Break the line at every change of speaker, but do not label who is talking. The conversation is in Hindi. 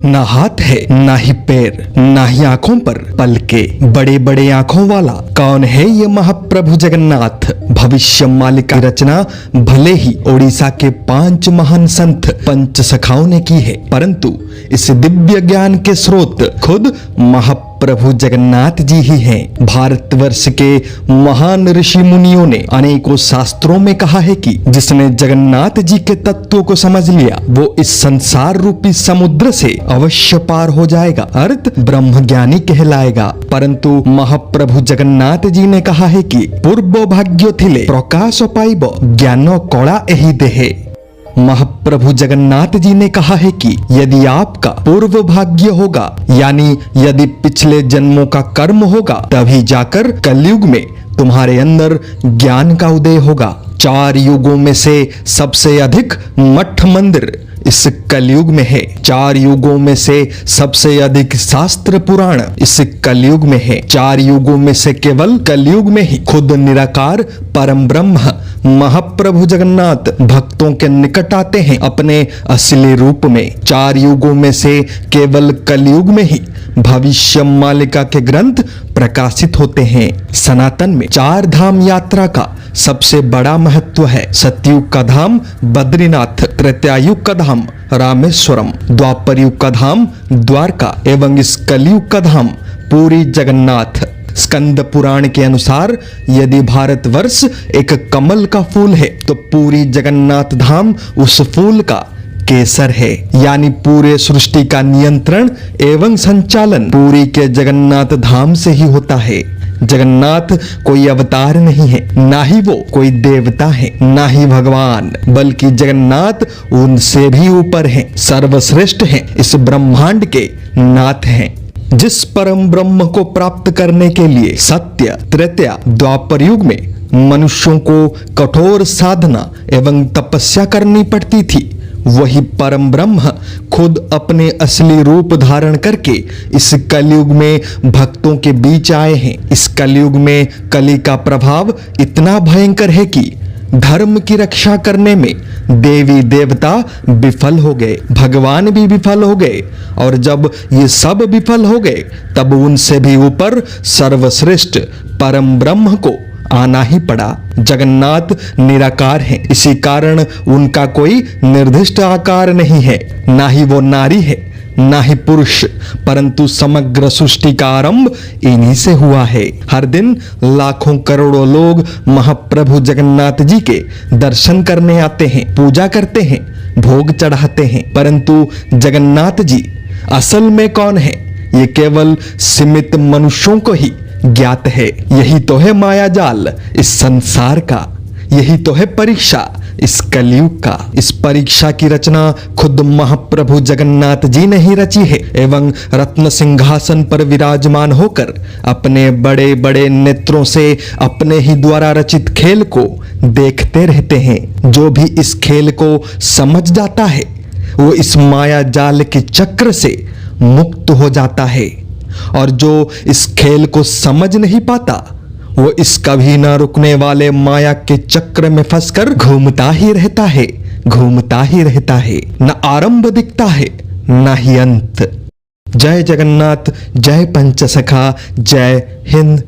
ना हाथ है ना ही पैर ना ही आंखों पर पलके, बड़े बड़े आंखों वाला कौन है ये महाप्रभु जगन्नाथ। भविष्य मालिका की रचना भले ही ओडिशा के 5 महान संत पंच सखाओं ने की है, परंतु इस दिव्य ज्ञान के स्रोत खुद महाप्रभु जगन्नाथ जी ही हैं। भारतवर्ष के महान ऋषि मुनियों ने अनेकों शास्त्रों में कहा है कि जिसने जगन्नाथ जी के तत्वों को समझ लिया वो इस संसार रूपी समुद्र से अवश्य पार हो जाएगा, अर्थ ब्रह्म ज्ञानी कहलाएगा। परंतु महाप्रभु जगन्नाथ जी ने कहा है कि पूर्व भाग्य थिले प्रकाश पाइब ज्ञान कला एही देहे। महाप्रभु जगन्नाथ जी ने कहा है कि यदि आपका पूर्व भाग्य होगा, यानी यदि पिछले जन्मों का कर्म होगा, तभी जाकर कलयुग में तुम्हारे अंदर ज्ञान का उदय होगा। 4 युगों में से सबसे अधिक मठ मंदिर इस कलयुग में है। 4 युगों में से सबसे अधिक शास्त्र पुराण इस कलयुग में है। 4 युगों में से केवल कलयुग में ही खुद निराकार परम ब्रह्म महाप्रभु जगन्नाथ भक्तों के निकट आते हैं अपने असली रूप में। 4 युगों में से केवल कलयुग में ही भविष्य मालिका के ग्रंथ प्रकाशित होते हैं। सनातन में 4 धाम यात्रा का सबसे बड़ा महत्व है। सतयुग का धाम बद्रीनाथ, त्रेतायुग का धाम रामेश्वरम, द्वापर युग का धाम द्वारका एवं इस कलयुग का धाम पूरी जगन्नाथ। स्कंद पुराण के अनुसार यदि भारतवर्ष एक कमल का फूल है तो पूरी जगन्नाथ धाम उस फूल का केसर है, यानी पूरे सृष्टि का नियंत्रण एवं संचालन पूरी के जगन्नाथ धाम से ही होता है। जगन्नाथ कोई अवतार नहीं है, ना ही वो कोई देवता है, ना ही भगवान, बल्कि जगन्नाथ उनसे भी ऊपर हैं, सर्वश्रेष्ठ हैं, इस ब्रह्मांड के नाथ हैं। जिस परम ब्रह्म को प्राप्त करने के लिए सत्य, त्रेता, द्वापर युग में मनुष्यों को कठोर साधना एवं तपस्या करनी पड़ती थी, वही परम ब्रह्म खुद अपने असली रूप धारण करके इस कलयुग में भक्तों के बीच आए हैं। इस कलयुग में कली का प्रभाव इतना भयंकर है कि धर्म की रक्षा करने में देवी देवता विफल हो गए, भगवान भी विफल हो गए, और जब ये सब विफल हो गए तब उनसे भी ऊपर सर्वश्रेष्ठ परम ब्रह्म को आना ही पड़ा। जगन्नाथ निराकार हैं, इसी कारण उनका कोई निर्दिष्ट आकार नहीं है, ना ही वो नारी है ना ही पुरुष, परंतु समग्र सृष्टि का आरंभ इन्हीं से हुआ है। हर दिन लाखों करोड़ों लोग महाप्रभु जगन्नाथ जी के दर्शन करने आते हैं, पूजा करते हैं, भोग चढ़ाते हैं, परंतु जगन्नाथ जी असल में कौन है ये केवल सीमित मनुष्यों को ही ज्ञात है। यही तो है माया जाल इस संसार का, यही तो है परीक्षा इस कलयुग का। इस परीक्षा की रचना खुद महाप्रभु जगन्नाथ जी ने ही रची है एवं रत्न सिंहासन पर विराजमान होकर अपने बड़े बड़े नेत्रों से अपने ही द्वारा रचित खेल को देखते रहते हैं। जो भी इस खेल को समझ जाता है वो इस माया जाल के चक्र से मुक्त हो जाता है, और जो इस खेल को समझ नहीं पाता वो इस कभी ना रुकने वाले माया के चक्र में फंसकर घूमता ही रहता है, घूमता ही रहता है। न आरंभ दिखता है ना ही अंत। जय जगन्नाथ, जय पंचसखा, जय हिंद।